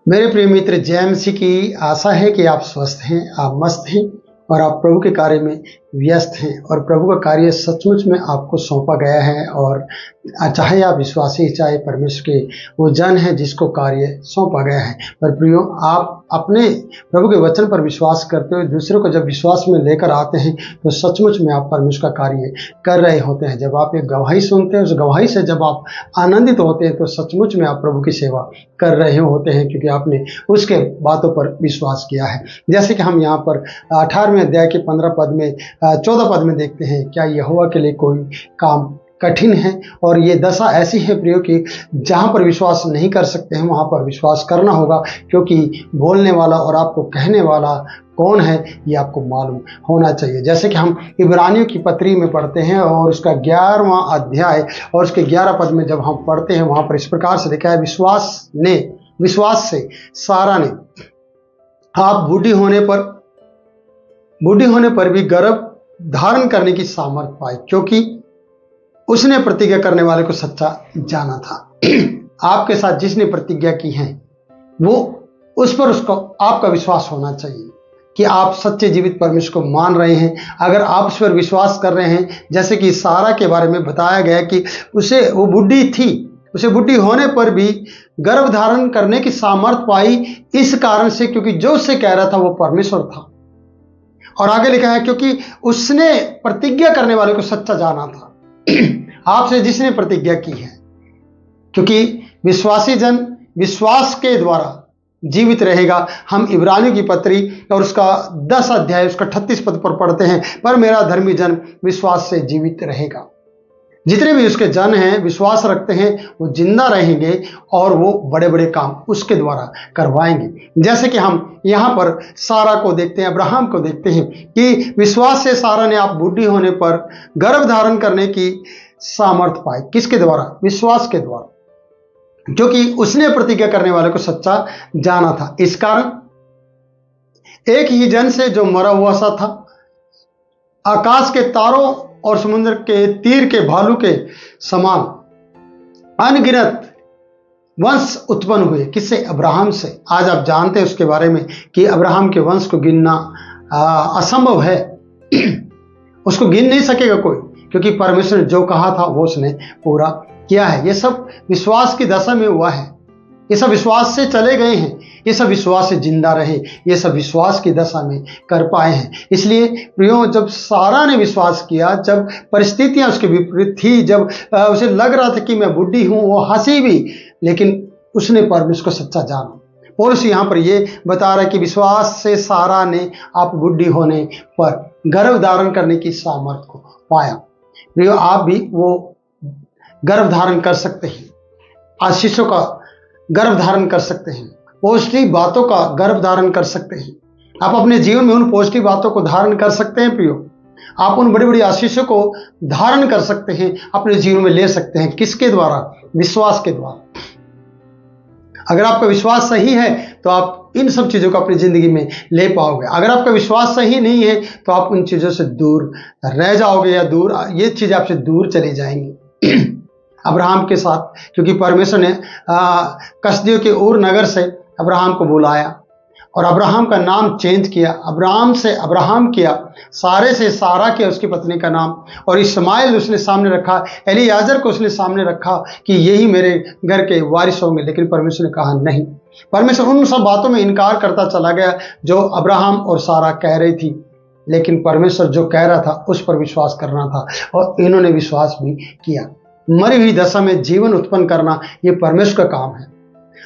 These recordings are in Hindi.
मेरे प्रिय मित्र, जय मसीह की आशा है कि आप स्वस्थ हैं, आप मस्त हैं और आप प्रभु के कार्य में व्यस्त हैं और प्रभु का कार्य सचमुच में आपको सौंपा गया है। और चाहे आप विश्वासी, चाहे परमेश्वर के वो जन हैं जिसको कार्य सौंपा गया है। पर प्रियो, आप अपने प्रभु के वचन पर विश्वास करते हुए दूसरों को जब विश्वास में लेकर आते हैं तो सचमुच में आप परमेश्वर का कार्य कर रहे होते हैं। जब आप एक गवाही सुनते हैं, उस गवाही से जब आप आनंदित होते हैं तो सचमुच में आप प्रभु की सेवा कर रहे होते हैं, क्योंकि आपने उसके बातों पर विश्वास किया है। जैसे कि हम यहाँ पर 18वें अध्याय के 15 पद में 14 पद में देखते हैं, क्या यहोवा के लिए कोई काम कठिन है। और ये दशा ऐसी है प्रियो कि जहाँ पर विश्वास नहीं कर सकते हैं वहाँ पर विश्वास करना होगा, क्योंकि बोलने वाला और आपको कहने वाला कौन है ये आपको मालूम होना चाहिए। जैसे कि हम इब्रानियों की पत्री में पढ़ते हैं और उसका 11वां अध्याय और उसके 11 पद में जब हम पढ़ते हैं वहाँ पर इस प्रकार से लिखा है, विश्वास से सारा ने आप बूढ़ी होने पर भी गर्भ धारण करने की सामर्थ पाई, क्योंकि उसने प्रतिज्ञा करने वाले को सच्चा जाना था। आपके साथ जिसने प्रतिज्ञा की है वो उस पर उसको आपका विश्वास होना चाहिए कि आप सच्चे जीवित परमेश्वर को मान रहे हैं। अगर आप उस पर विश्वास कर रहे हैं, जैसे कि सारा के बारे में बताया गया कि वो बुढ़ी थी, उसे बुढ़ी होने पर भी गर्भ धारण करने की सामर्थ पाई, इस कारण से क्योंकि जो उससे कह रहा था वो परमेश्वर था। और आगे लिखा है, क्योंकि उसने प्रतिज्ञा करने वाले को सच्चा जाना था। आपसे जिसने प्रतिज्ञा की है, क्योंकि विश्वासी जन विश्वास के द्वारा जीवित रहेगा। हम इब्रानियों की पत्री और उसका 10 अध्याय उसका 38 पद पर पढ़ते हैं, पर मेरा धर्मी जन विश्वास से जीवित रहेगा। जितने भी उसके जन हैं, विश्वास रखते हैं, वो जिंदा रहेंगे और वो बड़े बड़े काम उसके द्वारा करवाएंगे। जैसे कि हम यहाँ पर सारा को देखते हैं, अब्राहम को देखते हैं कि विश्वास से सारा ने आप बूढ़ी होने पर गर्भ धारण करने की सामर्थ पाई। किसके द्वारा? विश्वास के द्वारा, क्योंकि उसने प्रतिज्ञा करने वाले को सच्चा जाना था। इस कारण एक ही जन से जो मरा हुआ सा था, आकाश के तारों और समुद्र के तीर के भालू के समान अनगिनत वंश उत्पन्न हुए। किससे? अब्राहम से। आज आप जानते हैं उसके बारे में कि अब्राहम के वंश को गिनना असंभव है। उसको गिन नहीं सकेगा कोई, क्योंकि परमेश्वर ने जो कहा था वो उसने पूरा किया है। ये सब विश्वास की दशा में हुआ है, ये सब विश्वास से चले गए हैं, ये सब विश्वास से जिंदा रहे, ये सब विश्वास की दशा में कर पाए हैं। इसलिए प्रियो, जब सारा ने विश्वास किया, जब परिस्थितियां उसके विपरीत थी, जब उसे लग रहा था कि मैं बुढ़ी हूं, वो हंसी भी, लेकिन उसने परमेश्वर को सच्चा जाना। पौलुस यहाँ पर ये बता रहा है कि विश्वास से सारा ने आप बुढ़ी होने पर गर्भ धारण करने की सामर्थ को पाया। प्रियो, आप भी वो गर्भ धारण कर सकते हैं, आशीषों का गर्भ धारण कर सकते हैं, पॉजिटिव बातों का गर्भ धारण कर सकते हैं। आप अपने जीवन में उन पॉजिटिव बातों को धारण कर सकते हैं प्रियो। आप उन बड़ी बड़ी आशीषों को धारण कर सकते हैं, अपने जीवन में ले सकते हैं। किसके द्वारा? विश्वास के द्वारा। अगर आपका विश्वास सही है तो आप इन सब चीजों को अपनी जिंदगी में ले पाओगे। अगर आपका विश्वास सही नहीं है तो आप उन चीजों से दूर रह जाओगे, या ये चीजें आपसे दूर चली जाएंगी। अब्राहम के साथ, क्योंकि परमेश्वर ने कसदियों के ऊर नगर से अब्राहम को बुलाया और अब्राहम का नाम चेंज किया, अब्राहम से अब्राहम किया, सारे से सारा किया उसकी पत्नी का नाम, और इस्माइल उसने सामने रखा, एलियाजर को उसने सामने रखा कि यही मेरे घर के वारिस होंगे। लेकिन परमेश्वर ने कहा नहीं। परमेश्वर उन सब बातों में इनकार करता चला गया जो अब्राहम और सारा कह रही थी, लेकिन परमेश्वर जो कह रहा था उस पर विश्वास करना था, और इन्होंने विश्वास भी किया। मरी हुई दशा में जीवन उत्पन्न करना ये परमेश्वर का काम है।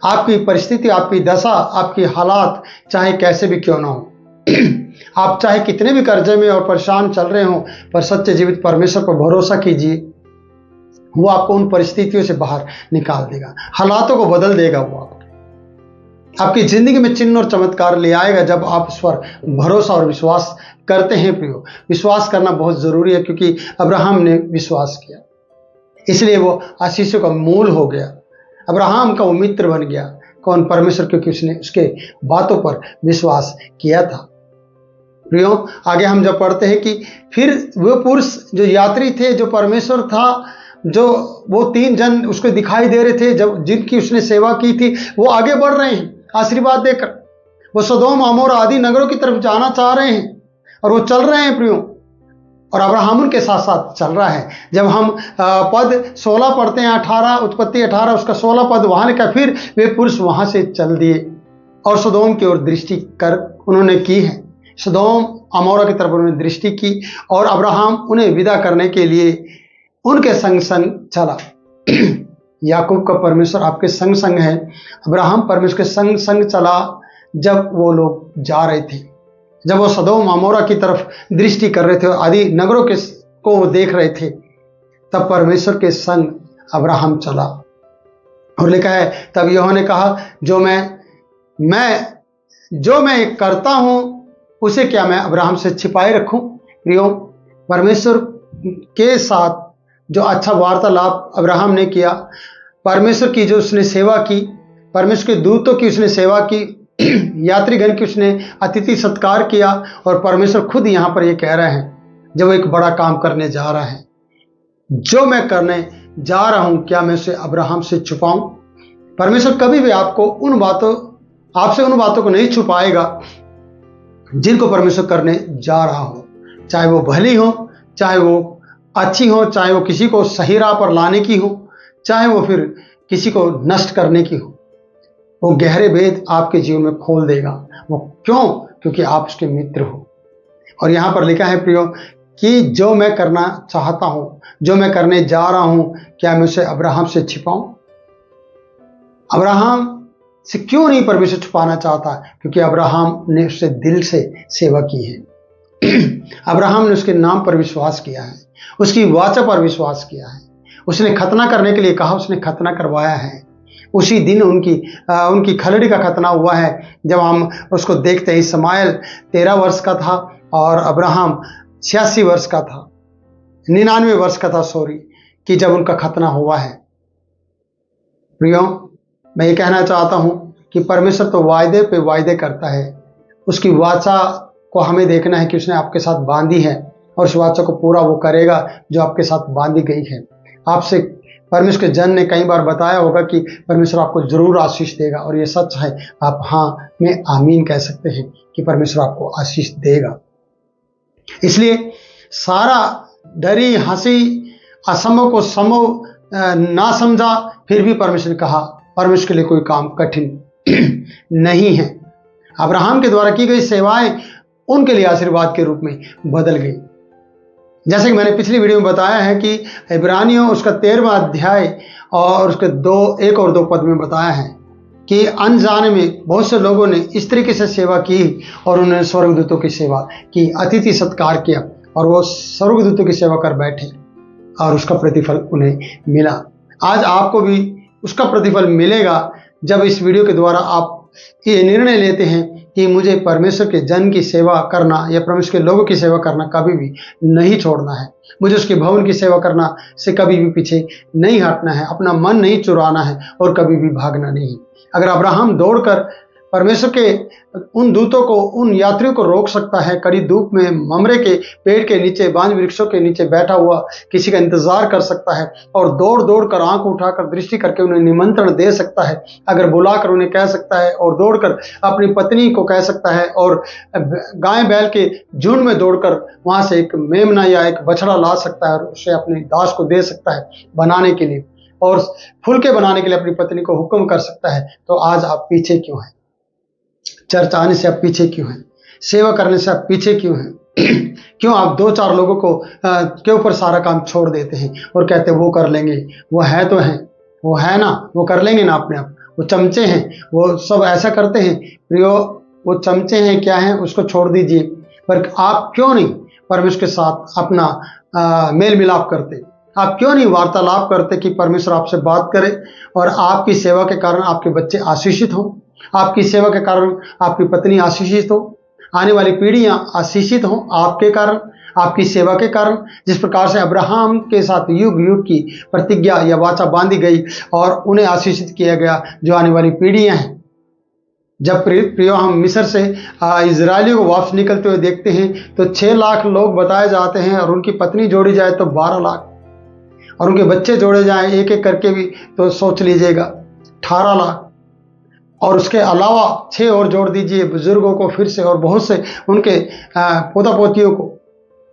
आपकी परिस्थिति, आपकी दशा, आपकी हालात चाहे कैसे भी क्यों ना हो, आप चाहे कितने भी कर्जे में और परेशान चल रहे हो, पर सच्चे जीवित परमेश्वर पर भरोसा कीजिए, वो आपको उन परिस्थितियों से बाहर निकाल देगा, हालातों को बदल देगा। वो आपकी जिंदगी में चिन्ह और चमत्कार ले आएगा जब आप उस पर भरोसा और विश्वास करते हैं। प्रियो, विश्वास करना बहुत जरूरी है, क्योंकि अब्राहम ने विश्वास किया, इसलिए वो आशीषों का मूल हो गया। अब्राहम का वो मित्र बन गया। कौन? परमेश्वर, क्योंकि उसने उसके बातों पर विश्वास किया था। प्रियो, आगे हम जब पढ़ते हैं कि फिर वो पुरुष जो यात्री थे, जो परमेश्वर था, जो वो 3 जन उसको दिखाई दे रहे थे, जब जिनकी उसने सेवा की थी, वो आगे बढ़ रहे हैं। आशीर्वाद देकर। वो सदोम अमोरा आदि नगरों की तरफ जाना चाह रहे हैं और वो चल रहे हैं प्रियो, और अब्राहम उनके साथ साथ चल रहा है। जब हम पद 16 पढ़ते हैं, 18 उत्पत्ति 18 उसका 16 पद वहां लिखा, फिर वे पुरुष वहां से चल दिए और सदोम की ओर दृष्टि कर उन्होंने की है। सदोम अमोरा की तरफ उन्होंने दृष्टि की और अब्राहम उन्हें विदा करने के लिए उनके संग संग चला। याकूब का परमेश्वर आपके संग संग है। अब्राहम परमेश्वर के संग संग चला जब वो लोग जा रहे थे, जब वो सदोम अमोरा की तरफ दृष्टि कर रहे थे और आदि नगरों के को वो देख रहे थे, तब परमेश्वर के संग अब्राहम चला। और लिखा है, तब यहोवा ने कहा, जो मैं करता हूं उसे क्या मैं अब्राहम से छिपाए रखूं। प्रियो, परमेश्वर के साथ जो अच्छा वार्तालाप अब्राहम ने किया, परमेश्वर की जो उसने सेवा की, परमेश्वर के दूतों की उसने सेवा की, यात्रीगण की उसने अतिथि सत्कार किया, और परमेश्वर खुद यहां पर ये कह रहे हैं, जब वो एक बड़ा काम करने जा रहा है, जो मैं करने जा रहा हूं क्या मैं उसे अब्राहम से छुपाऊं। परमेश्वर कभी भी आपसे उन बातों को नहीं छुपाएगा जिनको परमेश्वर करने जा रहा हो, चाहे वो भली हो, चाहे वो अच्छी हो, चाहे वो किसी को सही राह पर लाने की हो, चाहे वो फिर किसी को नष्ट करने की हो। वो गहरे भेद आपके जीवन में खोल देगा। वो क्यों? क्योंकि आप उसके मित्र हो। और यहां पर लिखा है प्रियो कि जो मैं करना चाहता हूं, जो मैं करने जा रहा हूं, क्या मैं उसे अब्राहम से छिपाऊं। अब्राहम से क्यों नहीं परमेश्वर छुपाना चाहता? क्योंकि अब्राहम ने उससे दिल से सेवा की है। अब्राहम ने उसके नाम पर विश्वास किया है, उसकी वाचा पर विश्वास किया है। उसने खतना करने के लिए कहा, उसने खतना करवाया है। उसी दिन उनकी खलड़ी का खतना हुआ है। जब हम उसको देखते हैं, इस्माइल 13 वर्ष का था और अब्राहम 86 वर्ष का था, 99 वर्ष का था कि जब उनका खतना हुआ है। प्रियो, मैं ये कहना चाहता हूं कि परमेश्वर तो वायदे पे वायदे करता है। उसकी वाचा को हमें देखना है कि उसने आपके साथ बांधी है, और उस वाचा को पूरा वो करेगा जो आपके साथ बांधी गई है। आपसे परमेश्वर के जन ने कई बार बताया होगा कि परमेश्वर आपको जरूर आशीष देगा, और ये सच है। आप हाँ में आमीन कह सकते हैं कि परमेश्वर आपको आशीष देगा। इसलिए सारा डरी हंसी, असंभव को संभव ना समझा, फिर भी परमेश्वर ने कहा, परमेश्वर के लिए कोई काम कठिन नहीं है। अब्राहम के द्वारा की गई सेवाएं उनके लिए आशीर्वाद के रूप में बदल गई। जैसे कि मैंने पिछली वीडियो में बताया है कि इब्रानियों उसका 13वां अध्याय और उसके 1 और 2 पद में बताया है कि अनजाने में बहुत से लोगों ने इस तरीके से सेवा की और उन्होंने स्वर्गदूतों की सेवा की, अतिथि सत्कार किया, और वो स्वर्गदूतों की सेवा कर बैठे और उसका प्रतिफल उन्हें मिला। आज आपको भी उसका प्रतिफल मिलेगा जब इस वीडियो के द्वारा आप ये निर्णय लेते हैं कि मुझे परमेश्वर के जन की सेवा करना या परमेश्वर के लोगों की सेवा करना कभी भी नहीं छोड़ना है। मुझे उसके भवन की सेवा करना से कभी भी पीछे नहीं हटना है, अपना मन नहीं चुराना है और कभी भी भागना नहीं। अगर अब्राहम दौड़कर परमेश्वर के उन दूतों को, उन यात्रियों को रोक सकता है, कड़ी धूप में ममरे के पेड़ के नीचे, बांज वृक्षों के नीचे बैठा हुआ किसी का इंतजार कर सकता है और दौड़ दौड़ कर आंख उठाकर दृष्टि करके उन्हें निमंत्रण दे सकता है, अगर बुलाकर उन्हें कह सकता है और दौड़कर अपनी पत्नी को कह सकता है और गाय बैल के झुंड में दौड़कर वहां से एक मेमना या एक बछड़ा ला सकता है और उसे अपने दास को दे सकता है बनाने के लिए, और फुलके बनाने के लिए अपनी पत्नी को हुक्म कर सकता है, तो आज आप पीछे क्यों हैं? चर्च आने से आप पीछे क्यों हैं? सेवा करने से आप पीछे क्यों हैं? क्यों आप 2-4 लोगों को के ऊपर सारा काम छोड़ देते हैं और कहते हैं वो कर लेंगे, वो है तो है, वो है ना, वो कर लेंगे ना अपने आप, वो चमचे हैं, वो सब ऐसा करते हैं। प्रियो, वो चमचे हैं, क्या हैं, उसको छोड़ दीजिए। पर आप क्यों नहीं परमेश्वर के साथ अपना मेल मिलाप करते? आप क्यों नहीं वार्तालाप करते कि परमेश्वर आपसे बात करे और आपकी सेवा के कारण आपके बच्चे आशीषित हों, आपकी सेवा के कारण आपकी पत्नी आशीषित हो, आने वाली पीढ़ियां आशीषित हों आपके कारण, आपकी सेवा के कारण। जिस प्रकार से अब्राहम के साथ युग युग की प्रतिज्ञा या वाचा बांधी गई और उन्हें आशीषित किया गया जो आने वाली पीढ़ियां हैं। जब प्रियो हम मिस्र से इजरायलियों को वापस निकलते हुए देखते हैं तो 6 लाख लोग बताए जाते हैं, और उनकी पत्नी जोड़ी जाए तो 12 लाख, और उनके बच्चे जोड़े जाएं एक एक करके भी तो सोच लीजिएगा 18 लाख। और उसके अलावा 6 और जोड़ दीजिए बुजुर्गों को फिर से, और बहुत से उनके पोता पोतियों को,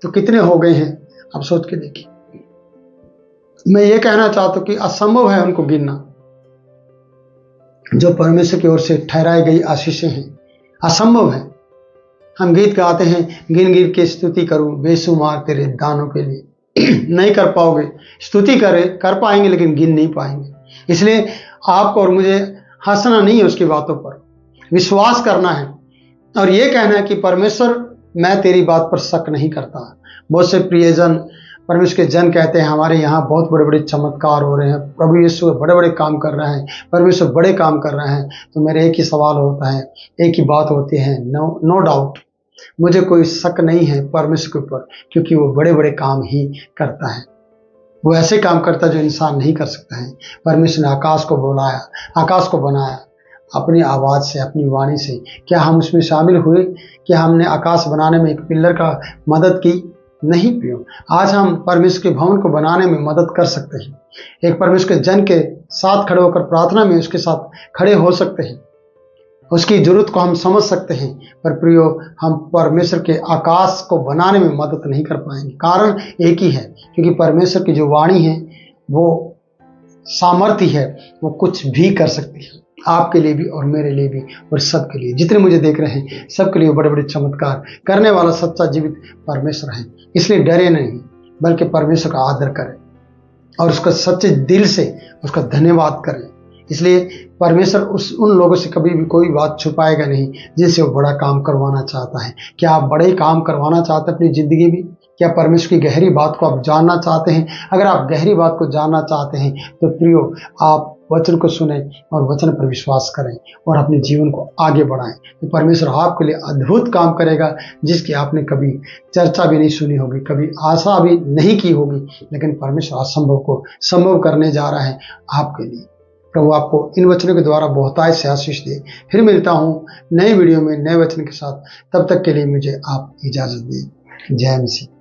तो कितने हो गए हैं आप सोच के देखिए। मैं ये कहना चाहता हूं कि असंभव है उनको गिनना, जो परमेश्वर की ओर से ठहराई गई आशीषें हैं, असंभव है। हम गीत गाते हैं, गिन गिन के स्तुति करूं बेशुमार तेरे दानों के लिए। नहीं कर पाओगे, स्तुति कर पाएंगे लेकिन गिन नहीं पाएंगे। इसलिए आपको और मुझे हंसना नहीं है उसकी बातों पर, विश्वास करना है और ये कहना है कि परमेश्वर मैं तेरी बात पर शक नहीं करता। बहुत से प्रियजन, परमेश्वर के जन कहते हैं हमारे यहाँ बहुत बड़े बड़े चमत्कार हो रहे हैं, प्रभु यीशु बड़े बड़े काम कर रहे हैं, परमेश्वर बड़े काम कर रहे हैं। तो मेरा एक ही सवाल होता है, एक ही बात होती है, नो डाउट, मुझे कोई शक नहीं है परमेश्वर के ऊपर, क्योंकि वो बड़े बड़े काम ही करता है। वो ऐसे काम करता है जो इंसान नहीं कर सकता है। परमेश्वर ने आकाश को बुलाया, आकाश को बनाया अपनी आवाज़ से, अपनी वाणी से। क्या हम उसमें शामिल हुए? क्या हमने आकाश बनाने में एक पिल्लर का मदद की? नहीं प्रियो। आज हम परमेश्वर के भवन को बनाने में मदद कर सकते हैं, एक परमेश्वर के जन के साथ खड़े होकर प्रार्थना में उसके साथ खड़े हो सकते हैं, उसकी जरूरत को हम समझ सकते हैं। पर प्रियो, हम परमेश्वर के आकाश को बनाने में मदद नहीं कर पाएंगे। कारण एक ही है, क्योंकि परमेश्वर की जो वाणी है वो सामर्थ्य है, वो कुछ भी कर सकती है, आपके लिए भी और मेरे लिए भी और सबके लिए, जितने मुझे देख रहे हैं सबके लिए बड़े बड़े चमत्कार करने वाला सच्चा जीवित परमेश्वर है। इसलिए डरे नहीं, बल्कि परमेश्वर का आदर करें और उसका सच्चे दिल से उसका धन्यवाद करें। इसलिए परमेश्वर उन लोगों से कभी भी कोई बात छुपाएगा नहीं जिनसे वो बड़ा काम करवाना चाहता है। क्या आप बड़े काम करवाना चाहते हैं अपनी ज़िंदगी में? क्या परमेश्वर की गहरी बात को आप जानना चाहते हैं? अगर आप गहरी बात को जानना चाहते हैं तो प्रियो, आप वचन को सुने और वचन पर विश्वास करें और अपने जीवन को आगे बढ़ाएं। तो परमेश्वर आपके लिए अद्भुत काम करेगा जिसकी आपने कभी चर्चा भी नहीं सुनी होगी, कभी आशा भी नहीं की होगी, लेकिन परमेश्वर असंभव को संभव करने जा रहा है आपके लिए। प्रभु आपको इन वचनों के द्वारा बहुतायत से आशीष दे। फिर मिलता हूँ नए वीडियो में नए वचन के साथ, तब तक के लिए मुझे आप इजाज़त दें। जय मसीह।